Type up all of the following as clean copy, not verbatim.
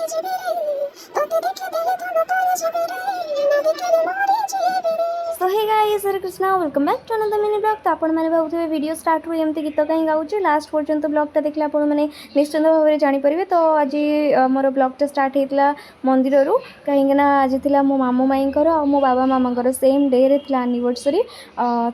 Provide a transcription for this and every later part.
So hey guys Hare Krishna welcome back to another mini blog. तो आपण मैंने भावुवे वीडियो स्टार्ट हुए एमती गीत कहीं गाऊँ लास्ट पर्यंत ब्लॉगटा देखले आपण मैंने निश्चिंत भाव में जानीपर। तो आज मोर ब्लॉगटा स्टार्ट होता मंदिर रू कहीं आज थी मो मामू माई और मो बाबा मामा सेम डे रे थी एनिवर्सरी।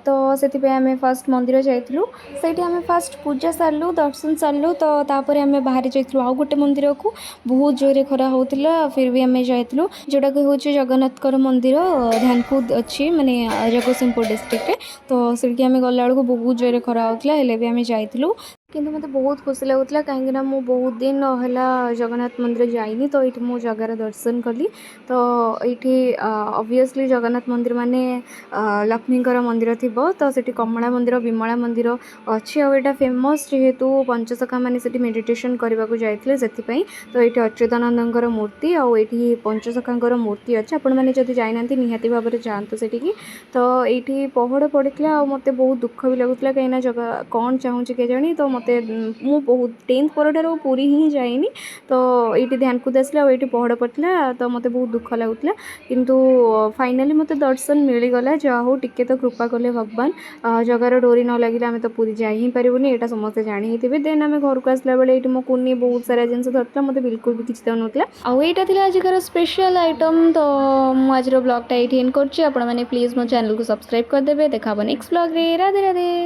तो से आम फर्स्ट मंदिर जाइलु से फर्स्ट पूजा सारू दर्शन सारू। तो तापर आम बाहर जाइलु आउ गोटे मंदिर को बहुत जोरे खरा होता फिर भी आम जाइलु जोटा कि हूँ जगन्नाथ मंदिर ध्यानकुद अच्छी माने जगतसिंहपुर डिस्ट्रिक्ट। तो से आम गला बेलू बहुत जोरे खरा होता है भी आम जाइलु किंतु मत बहुत खुशी लगुला कहीं मु बहुत दिन है जगन्नाथ मंदिर जाइनी। तो ये मो जगार दर्शन कली। तो ये ऑब्वियसली जगन्नाथ मंदिर माने लक्ष्मी मंदिर थी। तो से कमला मंदिर विमला मंदिर अच्छी आटा फेमस जेहेतु पंचसखा मैंने मेडिटेशन करने को जाते से। तो ये अच्युतानंद मूर्ति आठी पंचसखा मूर्ति अच्छे आपण मैंने जब जाना निहाती भाव में जातु से। तो ये पहड़ पड़ता मत बहुत दुख भी लगुला कहीं जगह कौन चाहूँगी के जानी। तो मत मु बहुत 10th पर पूरी ही जाइनी। तो ये ध्यानकुद आसला और ये पहड़ पड़ता तो मत बहुत दुख लगुला किंतु फाइनाली मत दर्शन मिलगला जहाँ हो टिके तो कृपा कले भगवान। जगार डोरी न लगे आम तो पूरी जा ही पारूनी यहाँ समस्ते जानी थे। देन आम घर को आसला बेले ये मो कुनी बहुत सारा जिन धरता मत बिल्कुल भी किसी दौना आईटा आजिकार स्पेशल आइटम। तो मुझे ब्लॉगटा ये एंड कर प्लीज मो चैनल को सब्सक्राइब करदे। देखा नेक्स्ट ब्लॉग रे। राधे राधे।